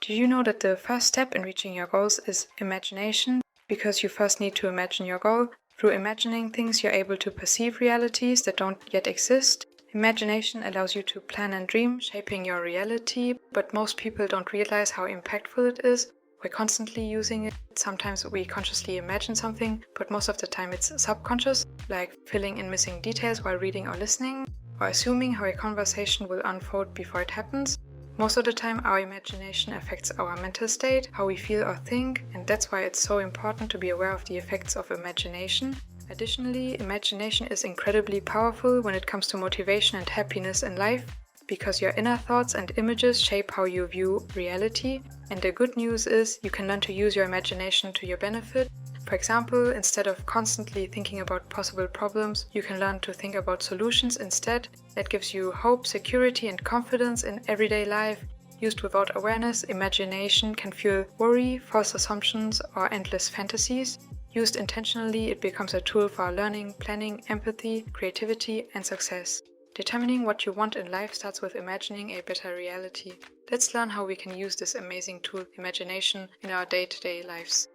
Do you know that the first step in reaching your goals is imagination? Because you first need to imagine your goal. Through imagining things, you're able to perceive realities that don't yet exist. Imagination allows you to plan and dream, shaping your reality, but most people don't realize how impactful it is. We're constantly using it. Sometimes we consciously imagine something, but most of the time it's subconscious, like filling in missing details while reading or listening, or assuming how a conversation will unfold before it happens. Most of the time, our imagination affects our mental state, how we feel or think, and that's why it's so important to be aware of the effects of imagination. Additionally, imagination is incredibly powerful when it comes to motivation and happiness in life, because your inner thoughts and images shape how you view reality. And the good news is you can learn to use your imagination to your benefit. For example, instead of constantly thinking about possible problems, you can learn to think about solutions instead. That gives you hope, security, and confidence in everyday life. Used without awareness, imagination can fuel worry, false assumptions, or endless fantasies. Used intentionally, it becomes a tool for learning, planning, empathy, creativity, and success. Determining what you want in life starts with imagining a better reality. Let's learn how we can use this amazing tool, imagination, in our day-to-day lives.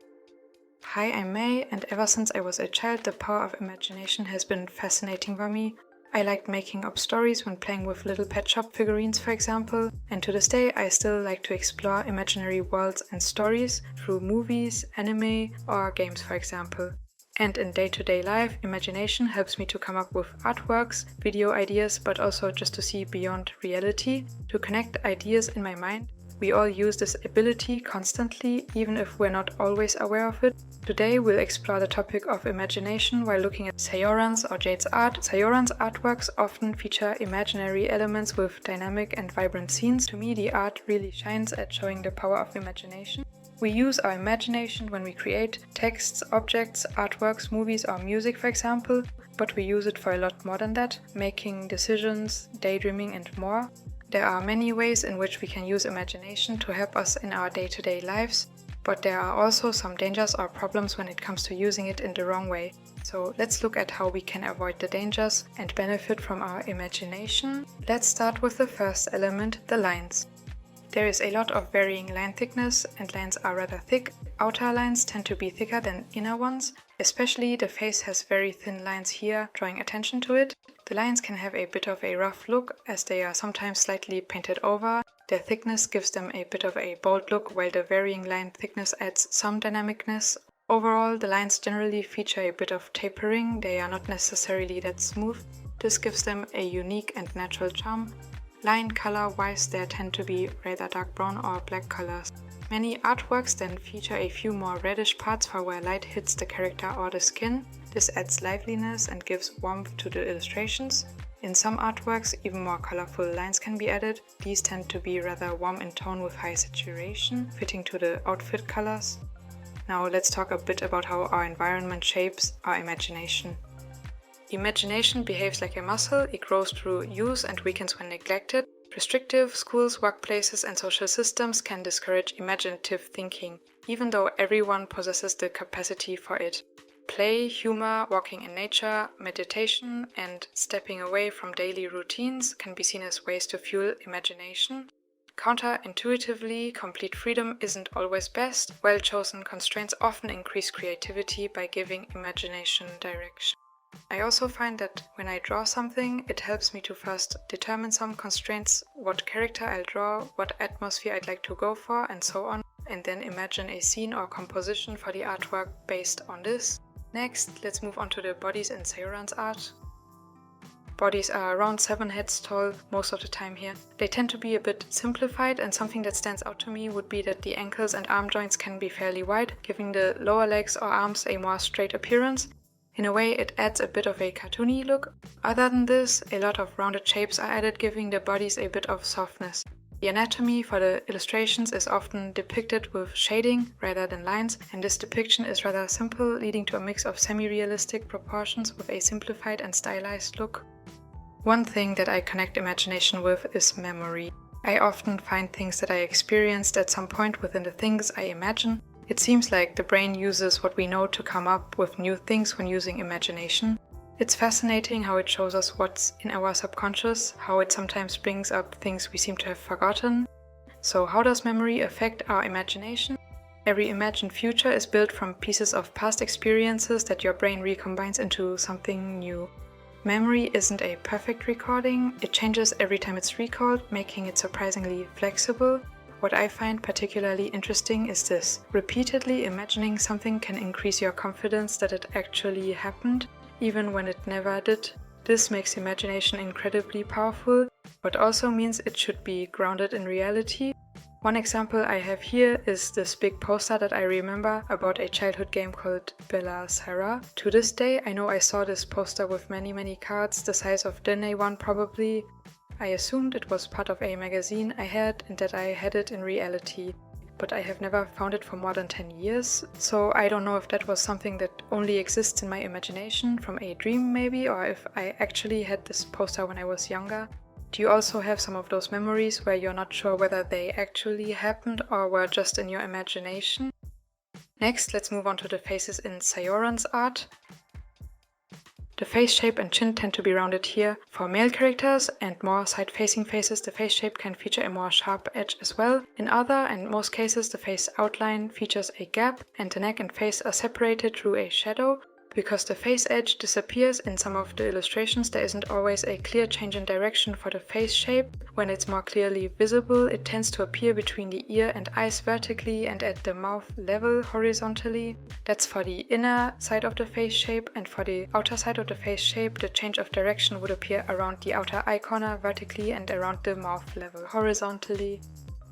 Hi, I'm May, and ever since I was a child, the power of imagination has been fascinating for me. I liked making up stories when playing with little pet shop figurines, for example, and to this day I still like to explore imaginary worlds and stories through movies, anime, or games, for example. And in day-to-day life, imagination helps me to come up with artworks, video ideas, but also just to see beyond reality, to connect ideas in my mind. We all use this ability constantly, even if we're not always aware of it. Today we'll explore the topic of imagination while looking at Say0rans or Jade's art. Say0rans artworks often feature imaginary elements with dynamic and vibrant scenes. To me, the art really shines at showing the power of imagination. We use our imagination when we create texts, objects, artworks, movies, or music, for example, but we use it for a lot more than that, making decisions, daydreaming, and more. There are many ways in which we can use imagination to help us in our day-to-day lives, but there are also some dangers or problems when it comes to using it in the wrong way. So let's look at how we can avoid the dangers and benefit from our imagination. Let's start with the first element, the lines. There is a lot of varying line thickness, and lines are rather thick. Outer lines tend to be thicker than inner ones. Especially the face has very thin lines here, drawing attention to it. The lines can have a bit of a rough look, as they are sometimes slightly painted over. Their thickness gives them a bit of a bold look, while the varying line thickness adds some dynamicness. Overall, the lines generally feature a bit of tapering. They are not necessarily that smooth. This gives them a unique and natural charm. Line color-wise, there tend to be rather dark brown or black colors. Many artworks then feature a few more reddish parts for where light hits the character or the skin. This adds liveliness and gives warmth to the illustrations. In some artworks, even more colorful lines can be added. These tend to be rather warm in tone with high saturation, fitting to the outfit colors. Now let's talk a bit about how our environment shapes our imagination. Imagination behaves like a muscle. It grows through use and weakens when neglected. Restrictive schools, workplaces, and social systems can discourage imaginative thinking, even though everyone possesses the capacity for it. Play, humor, walking in nature, meditation, and stepping away from daily routines can be seen as ways to fuel imagination. Counterintuitively, complete freedom isn't always best. Well-chosen constraints often increase creativity by giving imagination direction. I also find that when I draw something, it helps me to first determine some constraints, what character I'll draw, what atmosphere I'd like to go for, and so on, and then imagine a scene or composition for the artwork based on this. Next, let's move on to the bodies in Say0rans art. Bodies are around 7 heads tall most of the time here. They tend to be a bit simplified, and something that stands out to me would be that the ankles and arm joints can be fairly wide, giving the lower legs or arms a more straight appearance. In a way, it adds a bit of a cartoony look. Other than this, a lot of rounded shapes are added, giving the bodies a bit of softness. The anatomy for the illustrations is often depicted with shading rather than lines, and this depiction is rather simple, leading to a mix of semi-realistic proportions with a simplified and stylized look. One thing that I connect imagination with is memory. I often find things that I experienced at some point within the things I imagine. It seems like the brain uses what we know to come up with new things when using imagination. It's fascinating how it shows us what's in our subconscious, how it sometimes brings up things we seem to have forgotten. So how does memory affect our imagination? Every imagined future is built from pieces of past experiences that your brain recombines into something new. Memory isn't a perfect recording, it changes every time it's recalled, making it surprisingly flexible. What I find particularly interesting is this. Repeatedly imagining something can increase your confidence that it actually happened, even when it never did. This makes imagination incredibly powerful, but also means it should be grounded in reality. One example I have here is this big poster that I remember about a childhood game called Say0rans. To this day, I know I saw this poster with many cards, the size of then A1 probably. I assumed it was part of a magazine I had and that I had it in reality, but I have never found it for more than 10 years, so I don't know if that was something that only exists in my imagination from a dream maybe, or if I actually had this poster when I was younger. Do you also have some of those memories where you're not sure whether they actually happened or were just in your imagination? Next, let's move on to the faces in Say0rans Art. The face shape and chin tend to be rounded here. For male characters and more side-facing faces, the face shape can feature a more sharp edge as well. In other and most cases, the face outline features a gap and the neck and face are separated through a shadow. Because the face edge disappears in some of the illustrations, there isn't always a clear change in direction for the face shape. When it's more clearly visible, it tends to appear between the ear and eyes vertically and at the mouth level horizontally. That's for the inner side of the face shape, and for the outer side of the face shape, the change of direction would appear around the outer eye corner vertically and around the mouth level horizontally.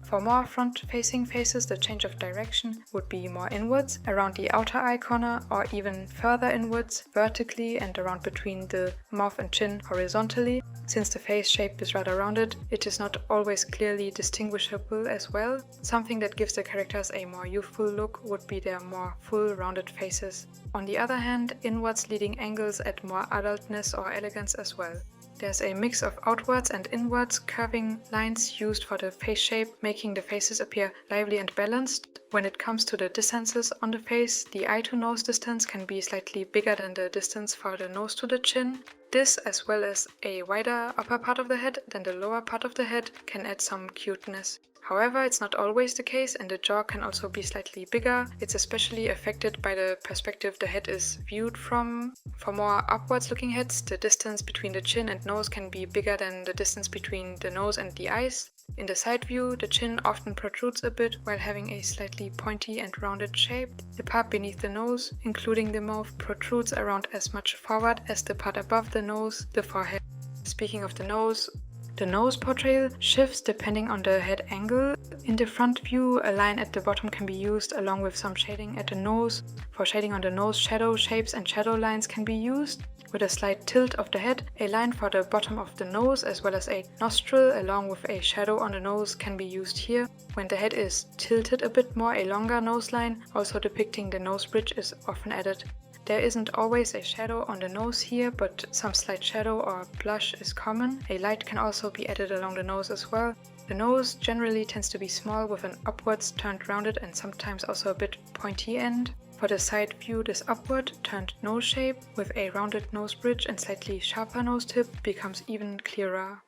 For more front-facing faces, the change of direction would be more inwards, around the outer eye corner, or even further inwards, vertically, and around between the mouth and chin horizontally. Since the face shape is rather rounded, it is not always clearly distinguishable as well. Something that gives the characters a more youthful look would be their more full, rounded faces. On the other hand, inwards leading angles add more adultness or elegance as well. There's a mix of outwards and inwards curving lines used for the face shape, making the faces appear lively and balanced. When it comes to the distances on the face, the eye to nose distance can be slightly bigger than the distance for the nose to the chin. This, as well as a wider upper part of the head than the lower part of the head, can add some cuteness. However, it's not always the case, and the jaw can also be slightly bigger. It's especially affected by the perspective the head is viewed from. For more upwards looking heads, the distance between the chin and nose can be bigger than the distance between the nose and the eyes. In the side view, the chin often protrudes a bit while having a slightly pointy and rounded shape. The part beneath the nose, including the mouth, protrudes around as much forward as the part above the nose, the forehead. Speaking of the nose portrayal shifts depending on the head angle. In the front view, a line at the bottom can be used along with some shading at the nose. For shading on the nose, shadow shapes and shadow lines can be used. With a slight tilt of the head, a line for the bottom of the nose as well as a nostril along with a shadow on the nose can be used here. When the head is tilted a bit more, a longer nose line, also depicting the nose bridge, is often added. There isn't always a shadow on the nose here, but some slight shadow or blush is common. A light can also be added along the nose as well. The nose generally tends to be small with an upwards turned rounded and sometimes also a bit pointy end. For the side view, this upward turned nose shape with a rounded nose bridge and slightly sharper nose tip becomes even clearer.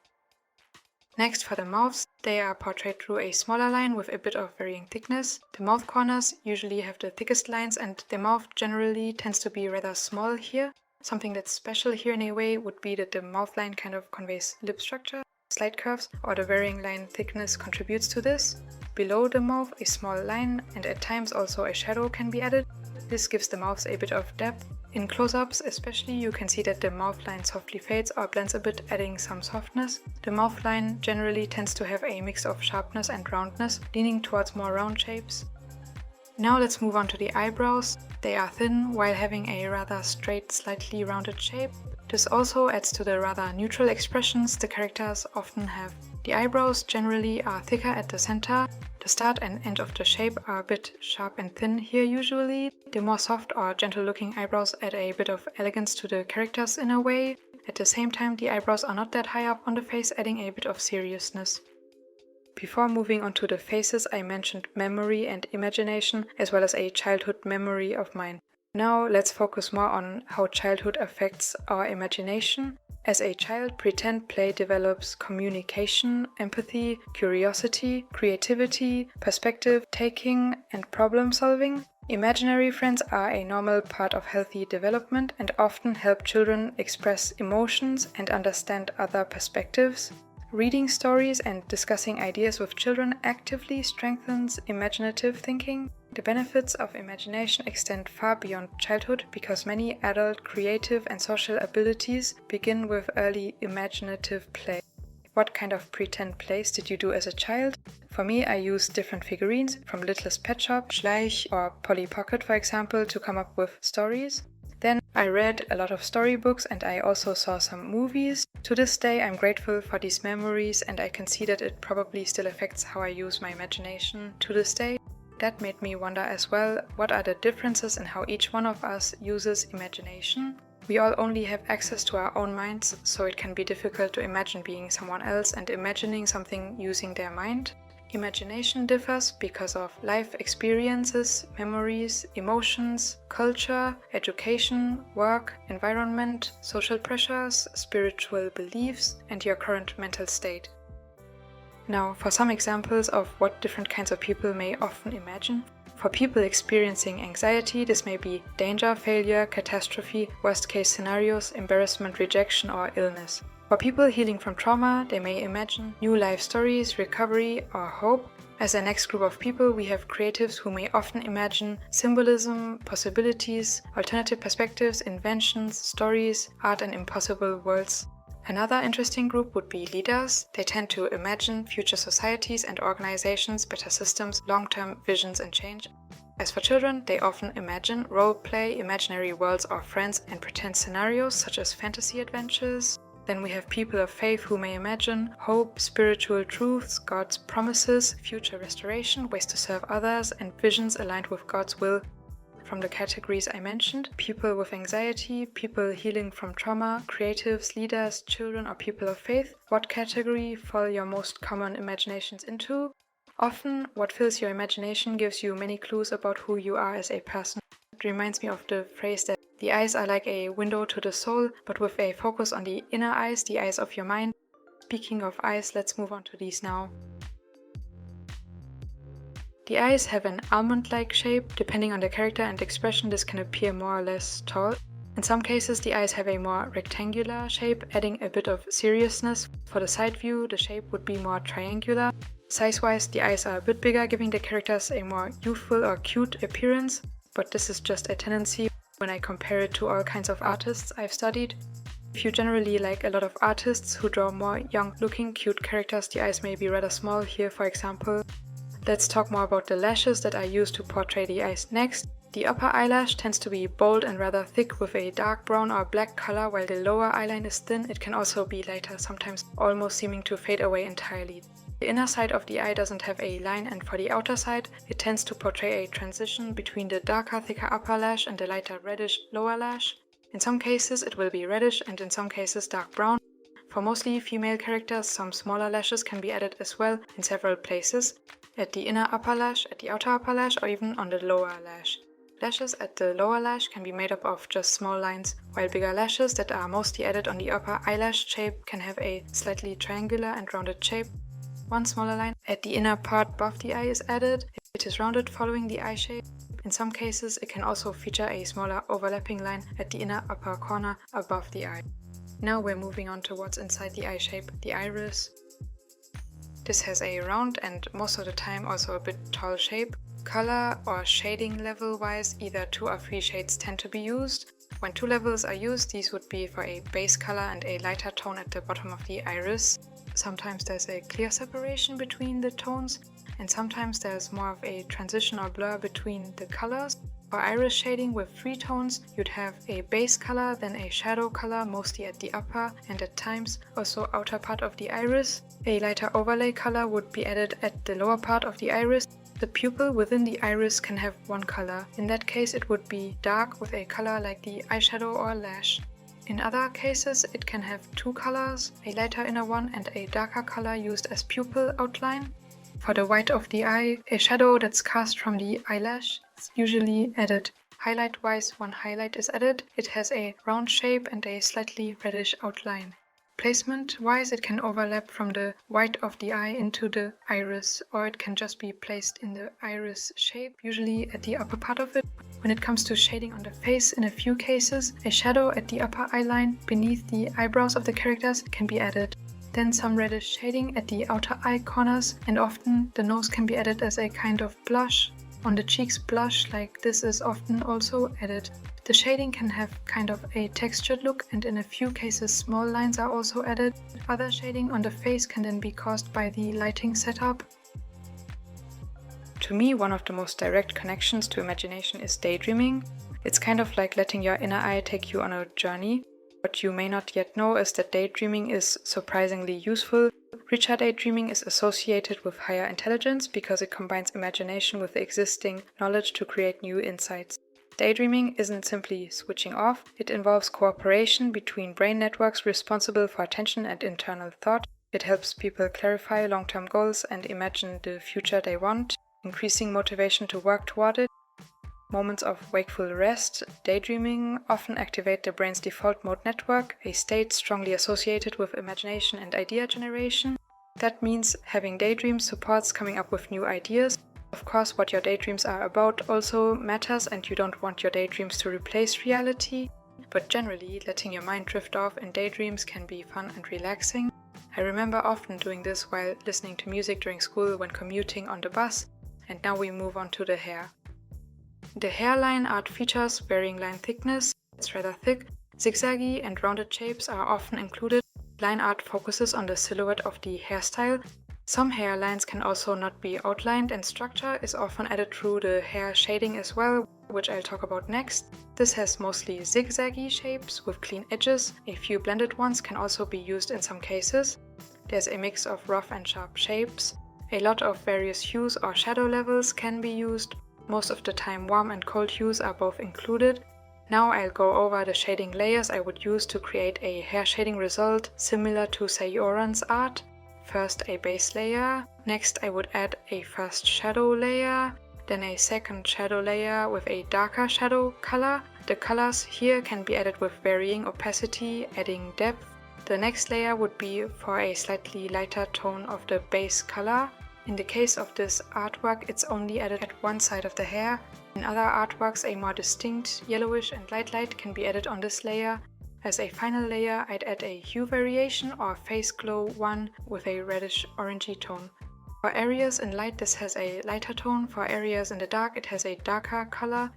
Next, for the mouths, they are portrayed through a smaller line with a bit of varying thickness. The mouth corners usually have the thickest lines and the mouth generally tends to be rather small here. Something that's special here in a way would be that the mouth line kind of conveys lip structure. Slight curves or the varying line thickness contributes to this. Below the mouth, a small line and at times also a shadow can be added. This gives the mouths a bit of depth. In close-ups especially, you can see that the mouth line softly fades or blends a bit, adding some softness. The mouth line generally tends to have a mix of sharpness and roundness, leaning towards more round shapes. Now let's move on to the eyebrows. They are thin while having a rather straight, slightly rounded shape. This also adds to the rather neutral expressions the characters often have. The eyebrows generally are thicker at the center. The start and end of the shape are a bit sharp and thin here usually. The more soft or gentle looking eyebrows add a bit of elegance to the characters in a way. At the same time, the eyebrows are not that high up on the face, adding a bit of seriousness. Before moving on to the faces, I mentioned memory and imagination, as well as a childhood memory of mine. Now let's focus more on how childhood affects our imagination. As a child, pretend play develops communication, empathy, curiosity, creativity, perspective taking, and problem solving. Imaginary friends are a normal part of healthy development and often help children express emotions and understand other perspectives. Reading stories and discussing ideas with children actively strengthens imaginative thinking. The benefits of imagination extend far beyond childhood because many adult creative and social abilities begin with early imaginative play. What kind of pretend plays did you do as a child? For me, I used different figurines from Littlest Pet Shop, Schleich or Polly Pocket, for example, to come up with stories. Then I read a lot of storybooks and I also saw some movies. To this day, I'm grateful for these memories and I can see that it probably still affects how I use my imagination to this day. That made me wonder as well, what are the differences in how each one of us uses imagination? We all only have access to our own minds, so it can be difficult to imagine being someone else and imagining something using their mind. Imagination differs because of life experiences, memories, emotions, culture, education, work, environment, social pressures, spiritual beliefs, and your current mental state. Now, for some examples of what different kinds of people may often imagine. For people experiencing anxiety, this may be danger, failure, catastrophe, worst-case scenarios, embarrassment, rejection, or illness. For people healing from trauma, they may imagine new life stories, recovery, or hope. As a next group of people, we have creatives who may often imagine symbolism, possibilities, alternative perspectives, inventions, stories, art, and impossible worlds. Another interesting group would be leaders. They tend to imagine future societies and organizations, better systems, long-term visions and change. As for children, they often imagine role-play, imaginary worlds or friends and pretend scenarios such as fantasy adventures. Then we have people of faith who may imagine hope, spiritual truths, God's promises, future restoration, ways to serve others, and visions aligned with God's will. From the categories I mentioned, people with anxiety, people healing from trauma, creatives, leaders, children, or people of faith, what category fall your most common imaginations into? Often, what fills your imagination gives you many clues about who you are as a person. It reminds me of the phrase that the eyes are like a window to the soul, but with a focus on the inner eyes, the eyes of your mind. Speaking of eyes, let's move on to these now. The eyes have an almond-like shape. Depending on the character and expression, this can appear more or less tall. In some cases, the eyes have a more rectangular shape, adding a bit of seriousness. For the side view, the shape would be more triangular. Size-wise, the eyes are a bit bigger, giving the characters a more youthful or cute appearance, but this is just a tendency when I compare it to all kinds of artists I've studied. If you generally like a lot of artists who draw more young-looking, cute characters, the eyes may be rather small here, for example. Let's talk more about the lashes that I use to portray the eyes next. The upper eyelash tends to be bold and rather thick with a dark brown or black color, while the lower eyeline is thin. It can also be lighter, sometimes almost seeming to fade away entirely. The inner side of the eye doesn't have a line, and for the outer side, it tends to portray a transition between the darker, thicker upper lash and the lighter reddish lower lash. In some cases it will be reddish and in some cases dark brown. For mostly female characters, some smaller lashes can be added as well in several places. At the inner upper lash, at the outer upper lash, or even on the lower lash. Lashes at the lower lash can be made up of just small lines, while bigger lashes that are mostly added on the upper eyelash shape can have a slightly triangular and rounded shape. One smaller line at the inner part above the eye is added. It is rounded following the eye shape. In some cases, it can also feature a smaller overlapping line at the inner upper corner above the eye. Now we're moving on to what's inside the eye shape, the iris. This has a round and most of the time also a bit tall shape. Color or shading level wise, either 2 or 3 shades tend to be used. When 2 levels are used, these would be for a base color and a lighter tone at the bottom of the iris. Sometimes there's a clear separation between the tones, and sometimes there's more of a transition or blur between the colors. For iris shading with 3 tones, you'd have a base color, then a shadow color, mostly at the upper and at times also outer part of the iris. A lighter overlay color would be added at the lower part of the iris. The pupil within the iris can have 1 color. In that case, it would be dark with a color like the eyeshadow or lash. In other cases, it can have 2 colors, a lighter inner one and a darker color used as pupil outline. For the white of the eye, a shadow that's cast from the eyelash is usually added. Highlight-wise, 1 highlight is added. It has a round shape and a slightly reddish outline. Placement-wise, it can overlap from the white of the eye into the iris, or it can just be placed in the iris shape, usually at the upper part of it. When it comes to shading on the face, in a few cases, a shadow at the upper eye line beneath the eyebrows of the characters can be added. Then some reddish shading at the outer eye corners, and often the nose can be added as a kind of blush. On the cheeks, blush like this is often also added. The shading can have kind of a textured look, and in a few cases small lines are also added. Other shading on the face can then be caused by the lighting setup. To me, one of the most direct connections to imagination is daydreaming. It's kind of like letting your inner eye take you on a journey. What you may not yet know is that daydreaming is surprisingly useful. Richer daydreaming is associated with higher intelligence because it combines imagination with the existing knowledge to create new insights. Daydreaming isn't simply switching off, it involves cooperation between brain networks responsible for attention and internal thought. It helps people clarify long-term goals and imagine the future they want, increasing motivation to work toward it. Moments of wakeful rest, daydreaming, often activate the brain's default mode network, a state strongly associated with imagination and idea generation. That means having daydreams supports coming up with new ideas. Of course, what your daydreams are about also matters, and you don't want your daydreams to replace reality, but generally, letting your mind drift off in daydreams can be fun and relaxing. I remember often doing this while listening to music during school when commuting on the bus, and now we move on to the hair. The hairline art features varying line thickness, it's rather thick, zigzaggy and rounded shapes are often included. Line art focuses on the silhouette of the hairstyle. Some hairlines can also not be outlined, and structure is often added through the hair shading as well, which I'll talk about next. This has mostly zigzaggy shapes with clean edges. A few blended ones can also be used in some cases. There's a mix of rough and sharp shapes. A lot of various hues or shadow levels can be used. Most of the time warm and cold hues are both included. Now I'll go over the shading layers I would use to create a hair shading result similar to Say0rans Art. First a base layer, next I would add a first shadow layer, then a second shadow layer with a darker shadow color. The colors here can be added with varying opacity, adding depth. The next layer would be for a slightly lighter tone of the base color. In the case of this artwork, it's only added at one side of the hair. In other artworks, a more distinct yellowish and light can be added on this layer. As a final layer, I'd add a hue variation or face glow one with a reddish orangey tone. For areas in light, this has a lighter tone. For areas in the dark, it has a darker color.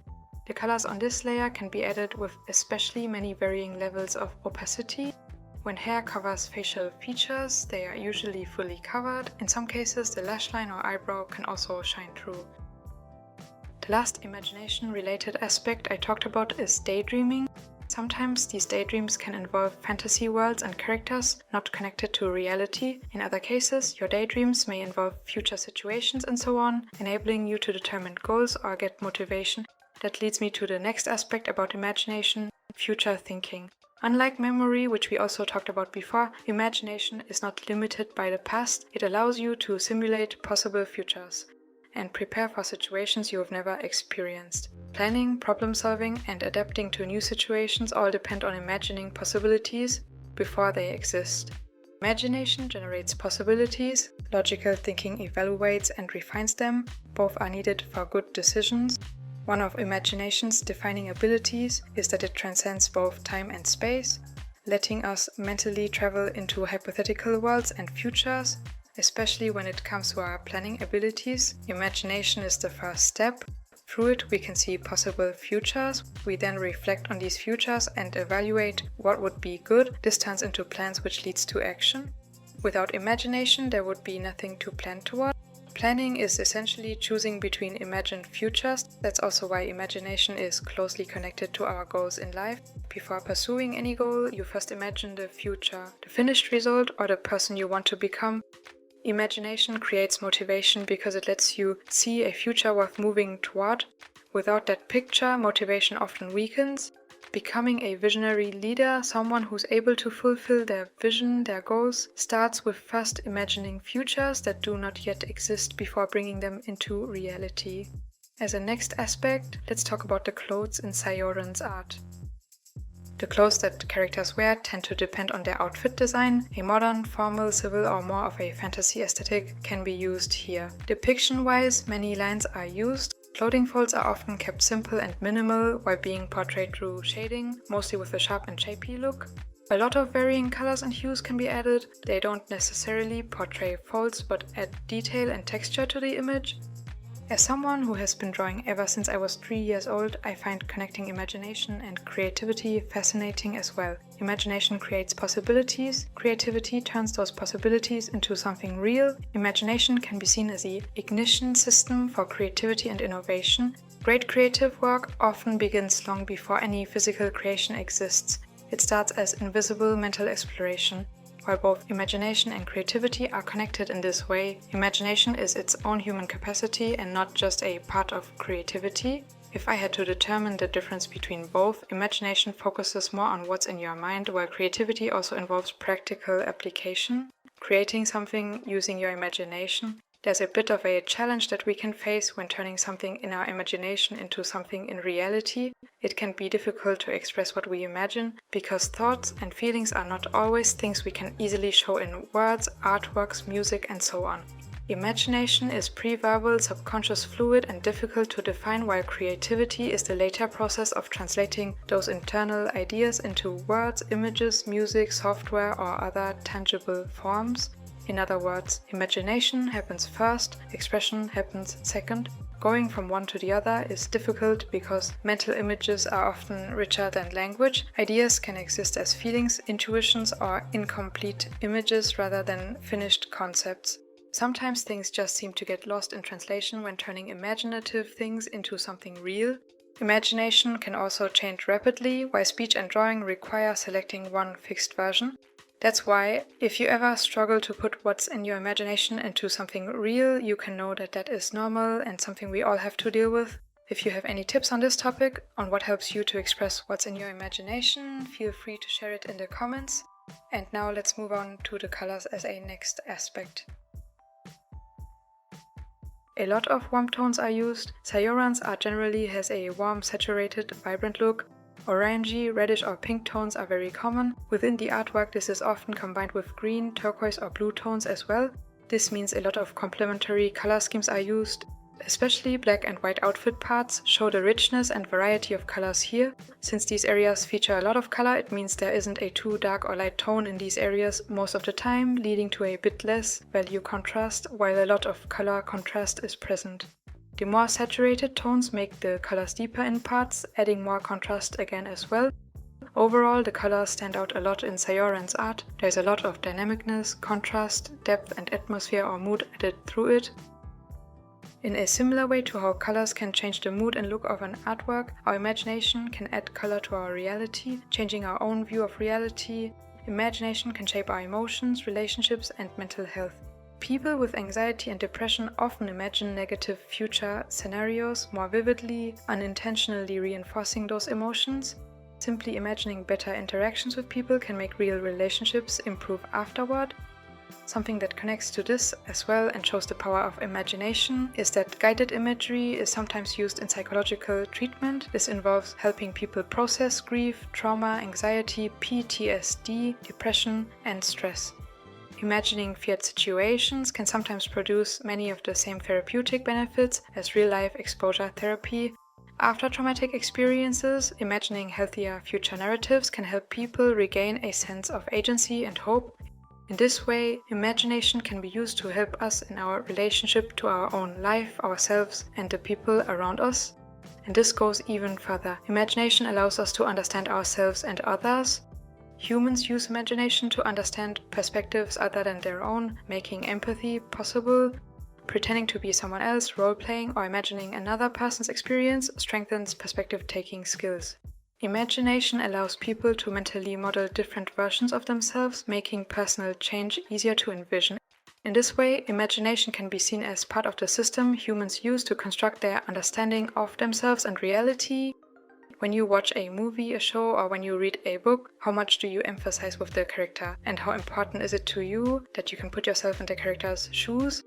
The colors on this layer can be added with especially many varying levels of opacity. When hair covers facial features, they are usually fully covered. In some cases, the lash line or eyebrow can also shine through. The last imagination-related aspect I talked about is daydreaming. Sometimes these daydreams can involve fantasy worlds and characters not connected to reality. In other cases, your daydreams may involve future situations and so on, enabling you to determine goals or get motivation. That leads me to the next aspect about imagination, future thinking. Unlike memory, which we also talked about before, imagination is not limited by the past. It allows you to simulate possible futures and prepare for situations you have never experienced. Planning, problem solving, and adapting to new situations all depend on imagining possibilities before they exist. Imagination generates possibilities, logical thinking evaluates and refines them. Both are needed for good decisions. One of imagination's defining abilities is that it transcends both time and space, letting us mentally travel into hypothetical worlds and futures. Especially when it comes to our planning abilities, imagination is the first step. Through it, we can see possible futures. We then reflect on these futures and evaluate what would be good. This turns into plans, which leads to action. Without imagination, there would be nothing to plan toward. Planning is essentially choosing between imagined futures. That's also why imagination is closely connected to our goals in life. Before pursuing any goal, you first imagine the future, the finished result, or the person you want to become. Imagination creates motivation because it lets you see a future worth moving toward. Without that picture, motivation often weakens. Becoming a visionary leader, someone who's able to fulfill their vision, their goals, starts with first imagining futures that do not yet exist before bringing them into reality. As a next aspect, let's talk about the clothes in Say0rans Art. The clothes that characters wear tend to depend on their outfit design. A modern, formal, civil, or more of a fantasy aesthetic can be used here. Depiction-wise, many lines are used. Clothing folds are often kept simple and minimal while being portrayed through shading, mostly with a sharp and shapy look. A lot of varying colors and hues can be added. They don't necessarily portray folds but add detail and texture to the image. As someone who has been drawing ever since I was 3 years old, I find connecting imagination and creativity fascinating as well. Imagination creates possibilities, creativity turns those possibilities into something real. Imagination can be seen as the ignition system for creativity and innovation. Great creative work often begins long before any physical creation exists. It starts as invisible mental exploration. While both imagination and creativity are connected in this way, imagination is its own human capacity and not just a part of creativity. If I had to determine the difference between both, imagination focuses more on what's in your mind, while creativity also involves practical application. Creating something using your imagination. There's a bit of a challenge that we can face when turning something in our imagination into something in reality. It can be difficult to express what we imagine, because thoughts and feelings are not always things we can easily show in words, artworks, music, and so on. Imagination is pre-verbal, subconscious, fluid, and difficult to define, while creativity is the later process of translating those internal ideas into words, images, music, software, or other tangible forms. In other words, imagination happens first, expression happens second. Going from one to the other is difficult because mental images are often richer than language. Ideas can exist as feelings, intuitions, or incomplete images rather than finished concepts. Sometimes things just seem to get lost in translation when turning imaginative things into something real. Imagination can also change rapidly, while speech and drawing require selecting one fixed version. That's why, if you ever struggle to put what's in your imagination into something real, you can know that that is normal and something we all have to deal with. If you have any tips on this topic, on what helps you to express what's in your imagination, feel free to share it in the comments. And now let's move on to the colors as a next aspect. A lot of warm tones are used. Say0rans Art generally has a warm, saturated, vibrant look. Orangey, reddish or pink tones are very common. Within the artwork this is often combined with green, turquoise or blue tones as well. This means a lot of complementary color schemes are used. Especially black and white outfit parts show the richness and variety of colors here. Since these areas feature a lot of color, it means there isn't a too dark or light tone in these areas most of the time, leading to a bit less value contrast, while a lot of color contrast is present. The more saturated tones make the colors deeper in parts, adding more contrast again as well. Overall, the colors stand out a lot in Say0rans Art. There's a lot of dynamicness, contrast, depth and atmosphere or mood added through it. In a similar way to how colors can change the mood and look of an artwork, our imagination can add color to our reality, changing our own view of reality. Imagination can shape our emotions, relationships and mental health. People with anxiety and depression often imagine negative future scenarios more vividly, unintentionally reinforcing those emotions. Simply imagining better interactions with people can make real relationships improve afterward. Something that connects to this as well and shows the power of imagination is that guided imagery is sometimes used in psychological treatment. This involves helping people process grief, trauma, anxiety, PTSD, depression, and stress. Imagining feared situations can sometimes produce many of the same therapeutic benefits as real-life exposure therapy. After traumatic experiences, imagining healthier future narratives can help people regain a sense of agency and hope. In this way, imagination can be used to help us in our relationship to our own life, ourselves, and the people around us. And this goes even further. Imagination allows us to understand ourselves and others. Humans use imagination to understand perspectives other than their own, making empathy possible. Pretending to be someone else, role-playing, or imagining another person's experience strengthens perspective-taking skills. Imagination allows people to mentally model different versions of themselves, making personal change easier to envision. In this way, imagination can be seen as part of the system humans use to construct their understanding of themselves and reality. When you watch a movie, a show, or when you read a book, how much do you emphasize with the character? And how important is it to you that you can put yourself in the character's shoes?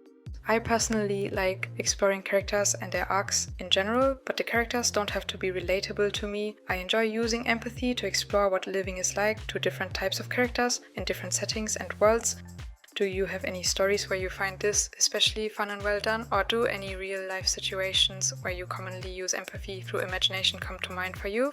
I personally like exploring characters and their arcs in general, but the characters don't have to be relatable to me. I enjoy using empathy to explore what living is like to different types of characters in different settings and worlds. Do you have any stories where you find this especially fun and well done, or do any real life situations where you commonly use empathy through imagination come to mind for you?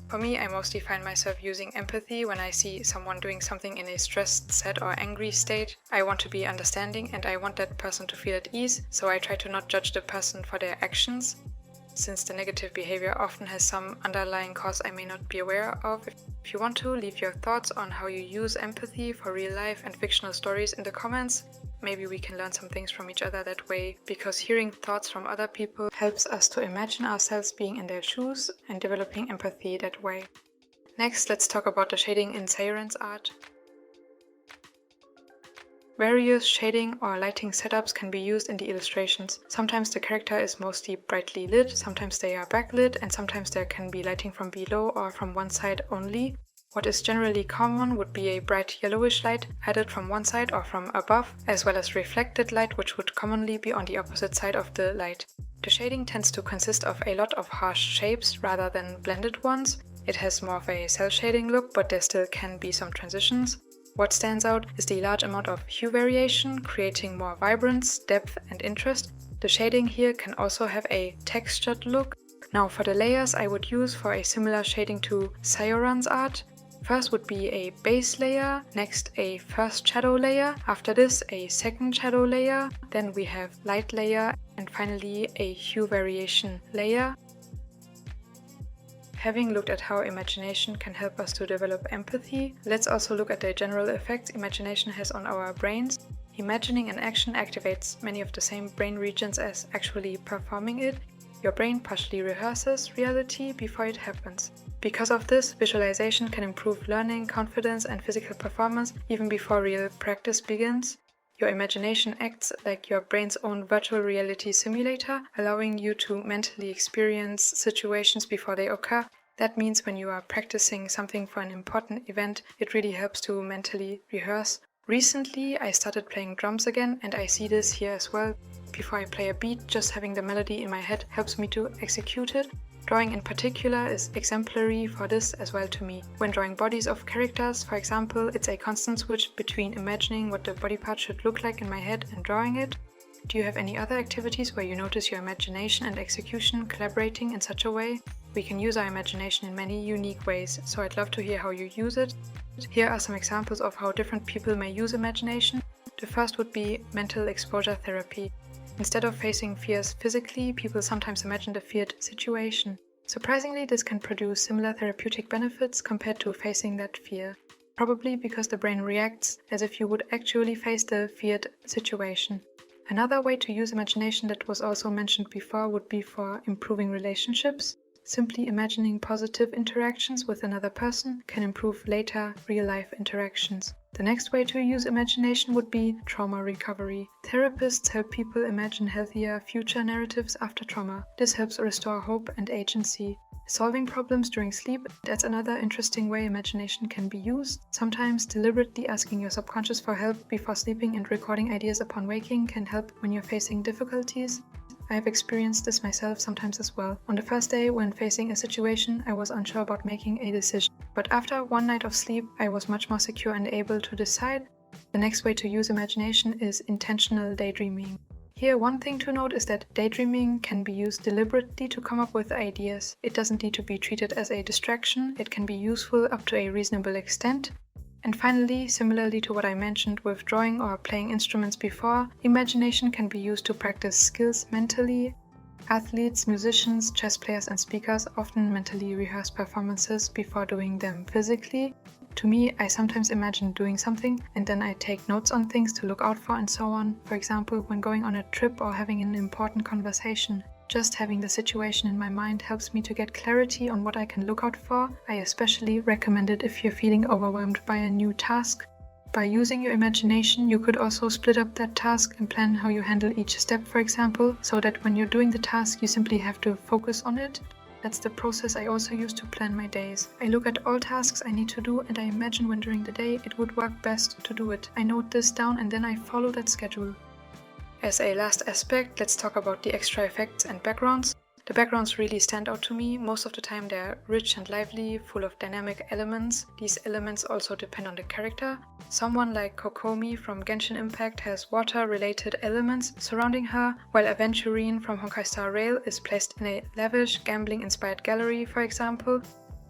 For me, I mostly find myself using empathy when I see someone doing something in a stressed, sad or angry state. I want to be understanding and I want that person to feel at ease, so I try to not judge the person for their actions. Since the negative behavior often has some underlying cause I may not be aware of. If you want to, leave your thoughts on how you use empathy for real life and fictional stories in the comments. Maybe we can learn some things from each other that way, because hearing thoughts from other people helps us to imagine ourselves being in their shoes and developing empathy that way. Next, let's talk about the shading in Say0rans Art. Various shading or lighting setups can be used in the illustrations. Sometimes the character is mostly brightly lit, sometimes they are backlit, and sometimes there can be lighting from below or from one side only. What is generally common would be a bright yellowish light added from one side or from above, as well as reflected light, which would commonly be on the opposite side of the light. The shading tends to consist of a lot of harsh shapes rather than blended ones. It has more of a cel shading look, but there still can be some transitions. What stands out is the large amount of hue variation, creating more vibrance, depth and interest. The shading here can also have a textured look. Now for the layers I would use for a similar shading to Say0rans Art. First would be a base layer, next a first shadow layer, after this a second shadow layer, then we have light layer, and finally a hue variation layer. Having looked at how imagination can help us to develop empathy, let's also look at the general effects imagination has on our brains. Imagining an action activates many of the same brain regions as actually performing it. Your brain partially rehearses reality before it happens. Because of this, visualization can improve learning, confidence, and physical performance even before real practice begins. Your imagination acts like your brain's own virtual reality simulator, allowing you to mentally experience situations before they occur. That means when you are practicing something for an important event, it really helps to mentally rehearse. Recently, I started playing drums again, and I see this here as well. Before I play a beat, just having the melody in my head helps me to execute it. Drawing in particular is exemplary for this as well to me. When drawing bodies of characters, for example, it's a constant switch between imagining what the body part should look like in my head and drawing it. Do you have any other activities where you notice your imagination and execution collaborating in such a way? We can use our imagination in many unique ways, so I'd love to hear how you use it. Here are some examples of how different people may use imagination. The first would be mental exposure therapy. Instead of facing fears physically, people sometimes imagine the feared situation. Surprisingly, this can produce similar therapeutic benefits compared to facing that fear. Probably because the brain reacts as if you would actually face the feared situation. Another way to use imagination that was also mentioned before would be for improving relationships. Simply imagining positive interactions with another person can improve later real-life interactions. The next way to use imagination would be trauma recovery. Therapists help people imagine healthier future narratives after trauma. This helps restore hope and agency. Solving problems during sleep, that's another interesting way imagination can be used. Sometimes deliberately asking your subconscious for help before sleeping and recording ideas upon waking can help when you're facing difficulties. I have experienced this myself sometimes as well. On the first day, when facing a situation, I was unsure about making a decision. But after one night of sleep, I was much more secure and able to decide. The next way to use imagination is intentional daydreaming. Here, one thing to note is that daydreaming can be used deliberately to come up with ideas. It doesn't need to be treated as a distraction. It can be useful up to a reasonable extent. And finally, similarly to what I mentioned with drawing or playing instruments before, imagination can be used to practice skills mentally. Athletes, musicians, chess players and speakers often mentally rehearse performances before doing them physically. To me, I sometimes imagine doing something and then I take notes on things to look out for and so on. For example, when going on a trip or having an important conversation. Just having the situation in my mind helps me to get clarity on what I can look out for. I especially recommend it if you're feeling overwhelmed by a new task. By using your imagination, you could also split up that task and plan how you handle each step, for example, so that when you're doing the task, you simply have to focus on it. That's the process I also use to plan my days. I look at all tasks I need to do and I imagine when during the day it would work best to do it. I note this down and then I follow that schedule. As a last aspect, let's talk about the extra effects and backgrounds. The backgrounds really stand out to me. Most of the time they're rich and lively, full of dynamic elements. These elements also depend on the character. Someone like Kokomi from Genshin Impact has water-related elements surrounding her, while Aventurine from Honkai Star Rail is placed in a lavish, gambling-inspired gallery, for example.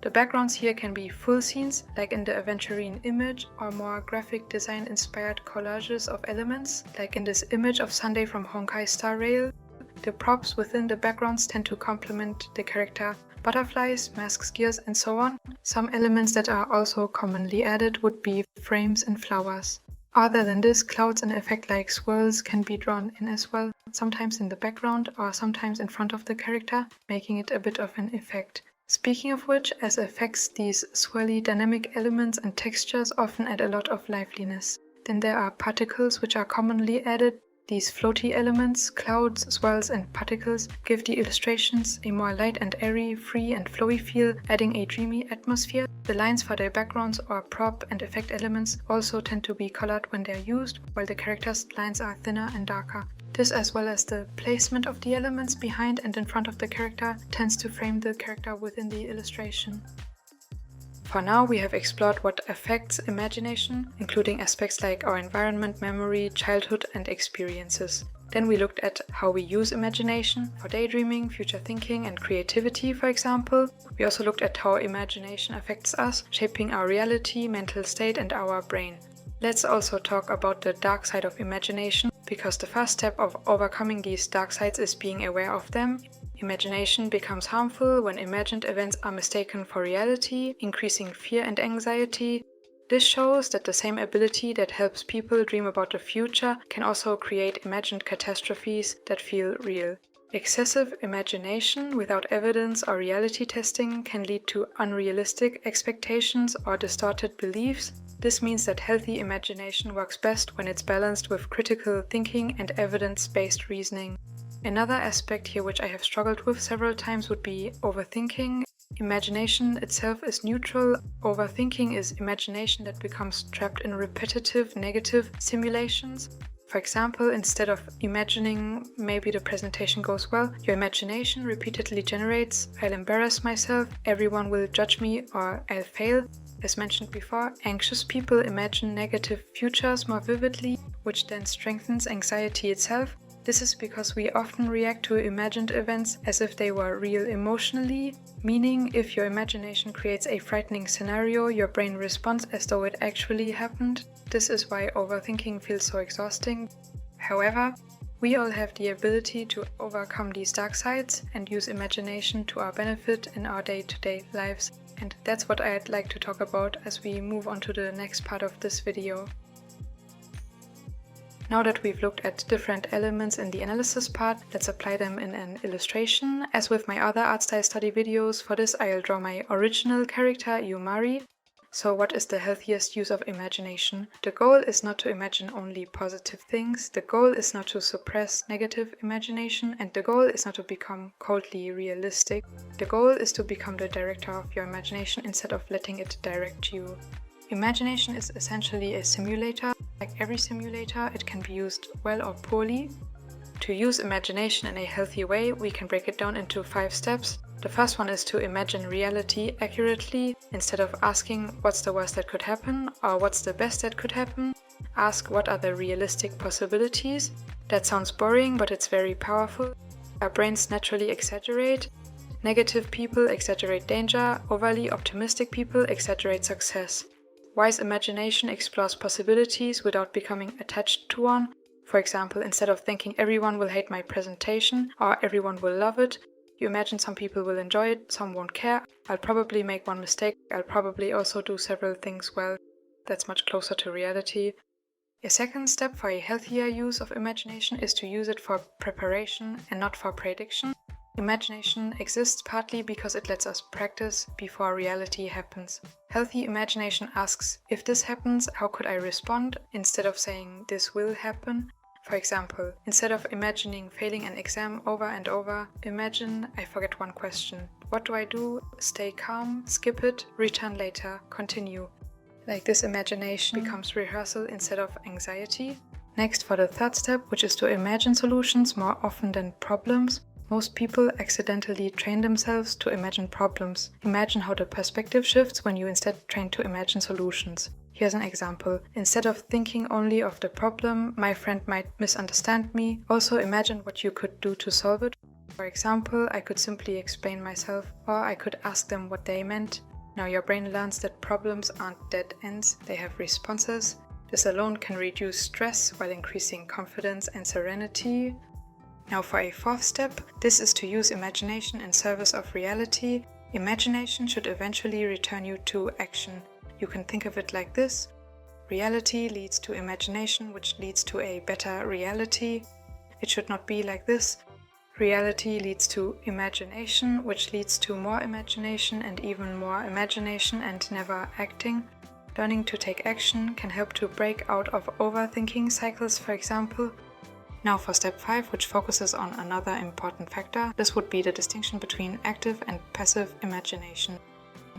The backgrounds here can be full scenes, like in the Aventurine image, or more graphic design-inspired collages of elements, like in this image of Sunday from Honkai Star Rail. The props within the backgrounds tend to complement the character. Butterflies, masks, gears, and so on. Some elements that are also commonly added would be frames and flowers. Other than this, clouds and effect like swirls can be drawn in as well, sometimes in the background or sometimes in front of the character, making it a bit of an effect. Speaking of which, as effects, these swirly dynamic elements and textures often add a lot of liveliness. Then there are particles which are commonly added. These floaty elements, clouds, swirls and particles, give the illustrations a more light and airy, free and flowy feel, adding a dreamy atmosphere. The lines for their backgrounds or prop and effect elements also tend to be colored when they are used, while the characters' lines are thinner and darker. This, as well as the placement of the elements behind and in front of the character, tends to frame the character within the illustration. For now, we have explored what affects imagination, including aspects like our environment, memory, childhood, and experiences. Then we looked at how we use imagination for daydreaming, future thinking, and creativity, for example. We also looked at how imagination affects us, shaping our reality, mental state, and our brain. Let's also talk about the dark side of imagination, because the first step of overcoming these dark sides is being aware of them. Imagination becomes harmful when imagined events are mistaken for reality, increasing fear and anxiety. This shows that the same ability that helps people dream about the future can also create imagined catastrophes that feel real. Excessive imagination without evidence or reality testing can lead to unrealistic expectations or distorted beliefs. This means that healthy imagination works best when it's balanced with critical thinking and evidence-based reasoning. Another aspect here which I have struggled with several times would be overthinking. Imagination itself is neutral. Overthinking is imagination that becomes trapped in repetitive negative simulations. For example, instead of imagining maybe the presentation goes well, your imagination repeatedly generates, I'll embarrass myself, everyone will judge me, or I'll fail. As mentioned before, anxious people imagine negative futures more vividly, which then strengthens anxiety itself. This is because we often react to imagined events as if they were real emotionally, meaning if your imagination creates a frightening scenario, your brain responds as though it actually happened. This is why overthinking feels so exhausting. However, we all have the ability to overcome these dark sides and use imagination to our benefit in our day-to-day lives. And that's what I'd like to talk about as we move on to the next part of this video. Now that we've looked at different elements in the analysis part, let's apply them in an illustration. As with my other art style study videos, for this I'll draw my original character, Yumari. So what is the healthiest use of imagination? The goal is not to imagine only positive things, the goal is not to suppress negative imagination, and the goal is not to become coldly realistic. The goal is to become the director of your imagination instead of letting it direct you. Imagination is essentially a simulator. Like every simulator, it can be used well or poorly. To use imagination in a healthy way, we can break it down into 5 steps. The first one is to imagine reality accurately. Instead of asking what's the worst that could happen or what's the best that could happen, ask what are the realistic possibilities. That sounds boring, but it's very powerful. Our brains naturally exaggerate. Negative people exaggerate danger, overly optimistic people exaggerate success. Wise imagination explores possibilities without becoming attached to one. For example, instead of thinking everyone will hate my presentation or everyone will love it, you imagine some people will enjoy it, some won't care, I'll probably make one mistake, I'll probably also do several things well. That's much closer to reality. A second step for a healthier use of imagination is to use it for preparation and not for prediction. Imagination exists partly because it lets us practice before reality happens. Healthy imagination asks, if this happens, how could I respond? Instead of saying, this will happen. For example, instead of imagining failing an exam over and over, imagine I forget one question. What do I do? Stay calm, skip it, return later, continue. Like this imagination becomes rehearsal instead of anxiety. Next, for the third step, which is to imagine solutions more often than problems, most people accidentally train themselves to imagine problems. Imagine how the perspective shifts when you instead train to imagine solutions. Here's an example. Instead of thinking only of the problem, my friend might misunderstand me, also imagine what you could do to solve it. For example, I could simply explain myself, or I could ask them what they meant. Now your brain learns that problems aren't dead ends, they have responses. This alone can reduce stress while increasing confidence and serenity. Now for a fourth step, this is to use imagination in service of reality. Imagination should eventually return you to action. You can think of it like this. Reality leads to imagination, which leads to a better reality. It should not be like this. Reality leads to imagination, which leads to more imagination and even more imagination and never acting. Learning to take action can help to break out of overthinking cycles, for example. Now for step 5, which focuses on another important factor, this would be the distinction between active and passive imagination.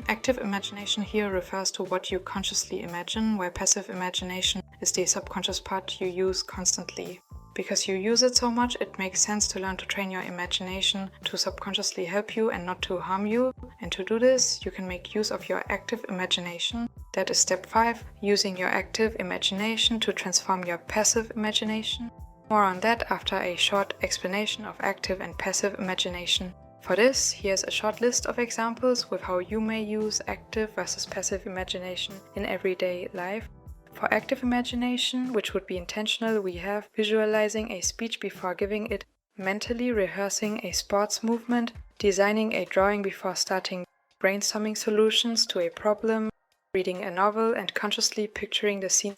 Active imagination here refers to what you consciously imagine, while passive imagination is the subconscious part you use constantly. Because you use it so much, it makes sense to learn to train your imagination to subconsciously help you and not to harm you. And to do this, you can make use of your active imagination. That is step 5, using your active imagination to transform your passive imagination. More on that after a short explanation of active and passive imagination. For this, here's a short list of examples with how you may use active versus passive imagination in everyday life. For active imagination, which would be intentional, we have visualizing a speech before giving it, mentally rehearsing a sports movement, designing a drawing before starting, brainstorming solutions to a problem, reading a novel and consciously picturing the scene,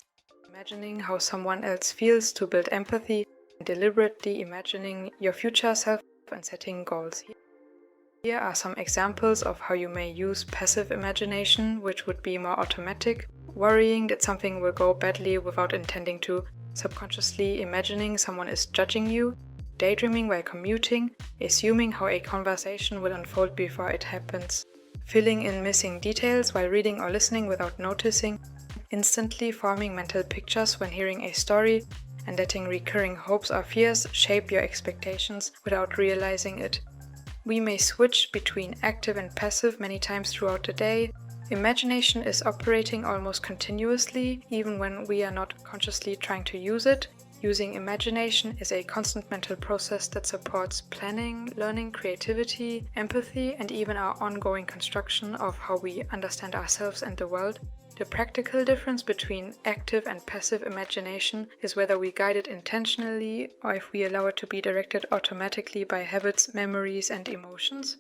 imagining how someone else feels to build empathy, and deliberately imagining your future self and setting goals. Here are some examples of how you may use passive imagination, which would be more automatic, worrying that something will go badly without intending to, subconsciously imagining someone is judging you, daydreaming while commuting, assuming how a conversation will unfold before it happens, filling in missing details while reading or listening without noticing, instantly forming mental pictures when hearing a story, and letting recurring hopes or fears shape your expectations without realizing it. We may switch between active and passive many times throughout the day. Imagination is operating almost continuously, even when we are not consciously trying to use it. Using imagination is a constant mental process that supports planning, learning, creativity, empathy, and even our ongoing construction of how we understand ourselves and the world. The practical difference between active and passive imagination is whether we guide it intentionally or if we allow it to be directed automatically by habits, memories, and emotions.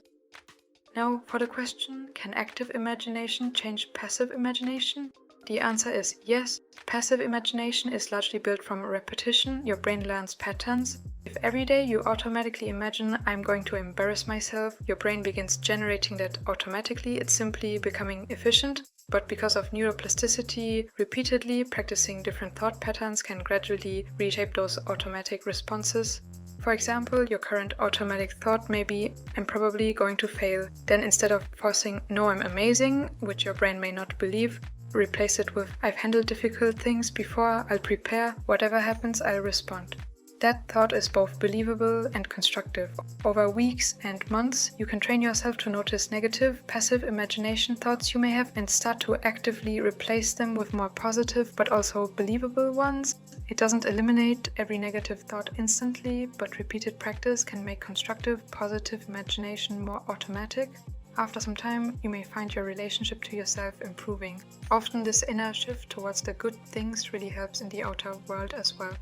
Now, for the question, can active imagination change passive imagination? The answer is yes. Passive imagination is largely built from repetition. Your brain learns patterns. If every day you automatically imagine, I'm going to embarrass myself, your brain begins generating that automatically. It's simply becoming efficient. But because of neuroplasticity, repeatedly practicing different thought patterns can gradually reshape those automatic responses. For example, your current automatic thought may be, I'm probably going to fail. Then instead of forcing, no, I'm amazing, which your brain may not believe, replace it with, I've handled difficult things before, I'll prepare, whatever happens, I'll respond. That thought is both believable and constructive. Over weeks and months, you can train yourself to notice negative, passive imagination thoughts you may have and start to actively replace them with more positive but also believable ones. It doesn't eliminate every negative thought instantly, but repeated practice can make constructive, positive imagination more automatic. After some time, you may find your relationship to yourself improving. Often this inner shift towards the good things really helps in the outer world as well.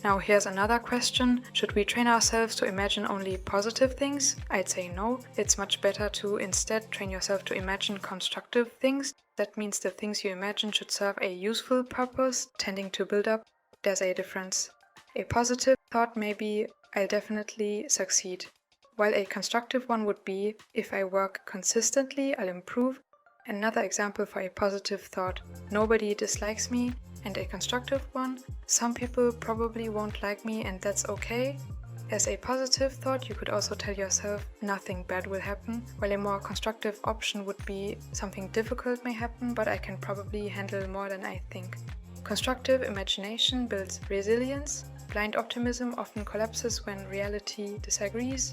Now here's another question. Should we train ourselves to imagine only positive things? I'd say no. It's much better to instead train yourself to imagine constructive things. That means the things you imagine should serve a useful purpose, tending to build up. There's a difference. A positive thought may be, I'll definitely succeed. While a constructive one would be, if I work consistently, I'll improve. Another example for a positive thought, nobody dislikes me. And a constructive one, some people probably won't like me and that's okay. As a positive thought, you could also tell yourself nothing bad will happen, while a more constructive option would be something difficult may happen, but I can probably handle more than I think. Constructive imagination builds resilience. Blind optimism often collapses when reality disagrees.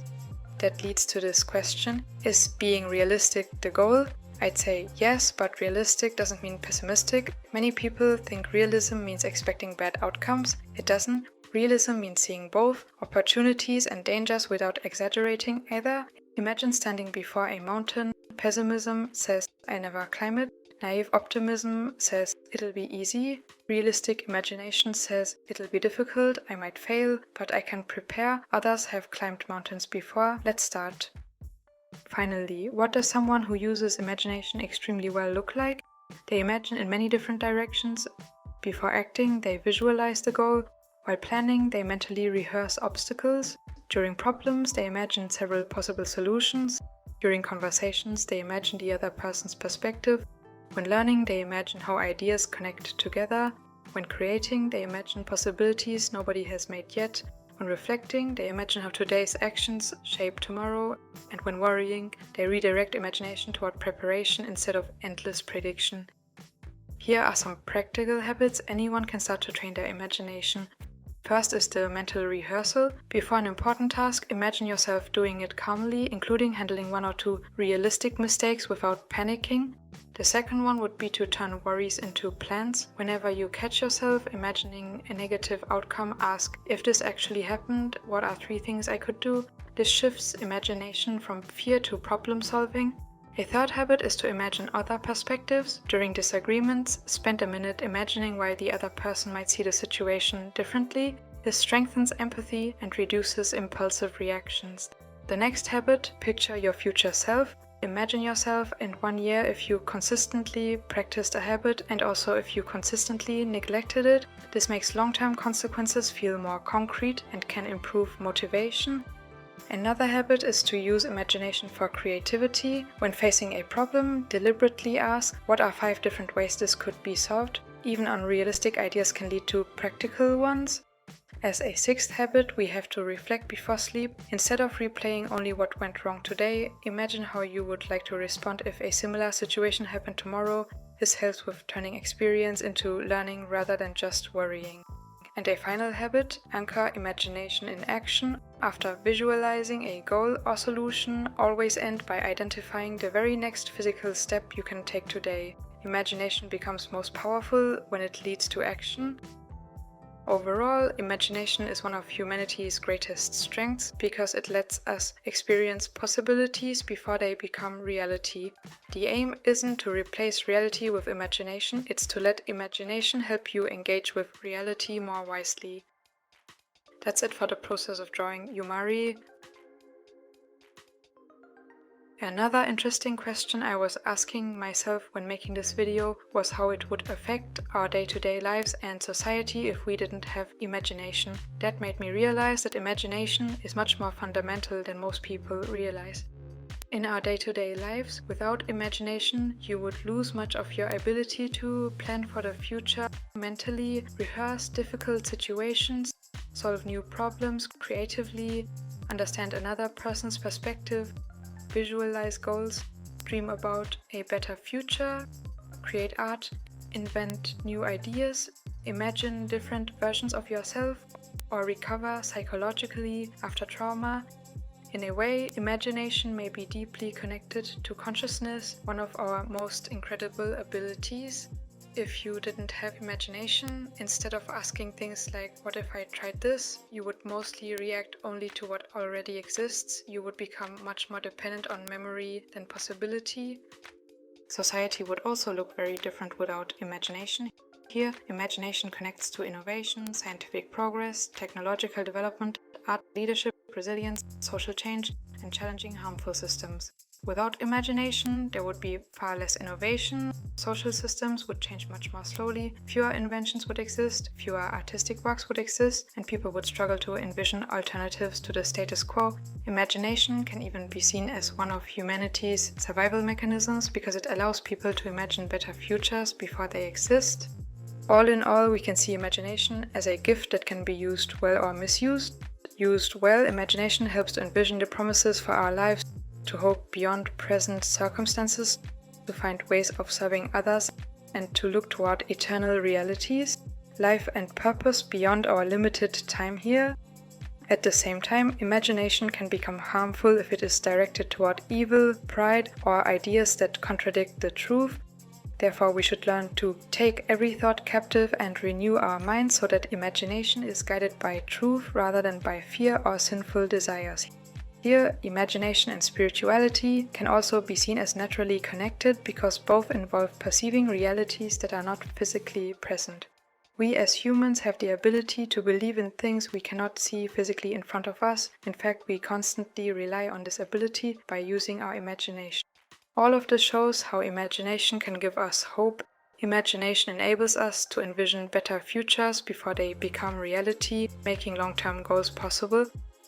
That leads to this question: is being realistic the goal? I'd say yes, but realistic doesn't mean pessimistic. Many people think realism means expecting bad outcomes. It doesn't. Realism means seeing both opportunities and dangers without exaggerating either. Imagine standing before a mountain. Pessimism says, I never climb it. Naive optimism says, it'll be easy. Realistic imagination says, it'll be difficult, I might fail, but I can prepare. Others have climbed mountains before. Let's start. Finally, what does someone who uses imagination extremely well look like? They imagine in many different directions. Before acting, they visualize the goal. While planning, they mentally rehearse obstacles. During problems, they imagine several possible solutions. During conversations, they imagine the other person's perspective. When learning, they imagine how ideas connect together. When creating, they imagine possibilities nobody has made yet. When reflecting, they imagine how today's actions shape tomorrow. And when worrying, they redirect imagination toward preparation instead of endless prediction. Here are some practical habits anyone can start to train their imagination. First is the mental rehearsal. Before an important task, imagine yourself doing it calmly, including handling 1 or 2 realistic mistakes without panicking. The second one would be to turn worries into plans. Whenever you catch yourself imagining a negative outcome, ask, if this actually happened, what are 3 things I could do? This shifts imagination from fear to problem solving. A third habit is to imagine other perspectives. During disagreements, spend a minute imagining why the other person might see the situation differently. This strengthens empathy and reduces impulsive reactions. The next habit, picture your future self. Imagine yourself in 1 year if you consistently practiced a habit and also if you consistently neglected it. This makes long-term consequences feel more concrete and can improve motivation. Another habit is to use imagination for creativity. When facing a problem, deliberately ask, what are 5 different ways this could be solved? Even unrealistic ideas can lead to practical ones. As a 6th habit, we have to reflect before sleep. Instead of replaying only what went wrong today, imagine how you would like to respond if a similar situation happened tomorrow. This helps with turning experience into learning rather than just worrying. And a final habit, anchor imagination in action. After visualizing a goal or solution, always end by identifying the very next physical step you can take today. Imagination becomes most powerful when it leads to action. Overall, imagination is one of humanity's greatest strengths because it lets us experience possibilities before they become reality. The aim isn't to replace reality with imagination, it's to let imagination help you engage with reality more wisely. That's it for the process of drawing Yumari. Another interesting question I was asking myself when making this video was how it would affect our day-to-day lives and society if we didn't have imagination. That made me realize that imagination is much more fundamental than most people realize. In our day-to-day lives, without imagination, you would lose much of your ability to plan for the future, mentally rehearse difficult situations, solve new problems creatively, understand another person's perspective, visualize goals, dream about a better future, create art, invent new ideas, imagine different versions of yourself, or recover psychologically after trauma. In a way, imagination may be deeply connected to consciousness, one of our most incredible abilities. If you didn't have imagination, instead of asking things like, what if I tried this, you would mostly react only to what already exists. You would become much more dependent on memory than possibility. Society would also look very different without imagination. Here, imagination connects to innovation, scientific progress, technological development, art, leadership, resilience, social change, and challenging harmful systems. Without imagination, there would be far less innovation, social systems would change much more slowly, fewer inventions would exist, fewer artistic works would exist, and people would struggle to envision alternatives to the status quo. Imagination can even be seen as one of humanity's survival mechanisms because it allows people to imagine better futures before they exist. All in all, we can see imagination as a gift that can be used well or misused. Used well, imagination helps to envision the promises for our lives, to hope beyond present circumstances, to find ways of serving others, and to look toward eternal realities, life and purpose beyond our limited time here. At the same time, imagination can become harmful if it is directed toward evil, pride, or ideas that contradict the truth. Therefore, we should learn to take every thought captive and renew our minds so that imagination is guided by truth rather than by fear or sinful desires. Here, imagination and spirituality can also be seen as naturally connected because both involve perceiving realities that are not physically present. We as humans have the ability to believe in things we cannot see physically in front of us. In fact, we constantly rely on this ability by using our imagination. All of this shows how imagination can give us hope. Imagination enables us to envision better futures before they become reality, making long-term goals possible.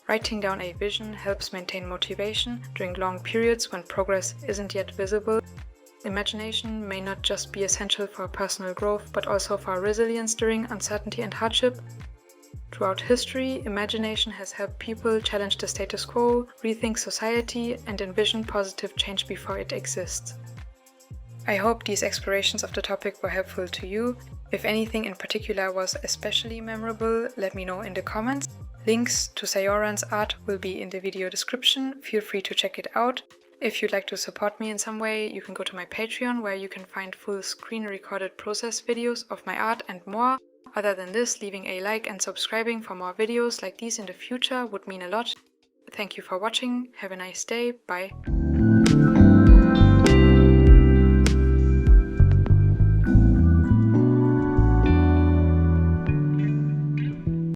Writing down a vision helps maintain motivation during long periods when progress isn't yet visible. Imagination may not just be essential for personal growth, but also for resilience during uncertainty and hardship. Throughout history, imagination has helped people challenge the status quo, rethink society, and envision positive change before it exists. I hope these explorations of the topic were helpful to you. If anything in particular was especially memorable, let me know in the comments. Links to Say0rans Art will be in the video description. Feel free to check it out. If you'd like to support me in some way, you can go to my Patreon, where you can find full screen recorded process videos of my art and more. Other than this, leaving a like and subscribing for more videos like these in the future would mean a lot. Thank you for watching, have a nice day, bye.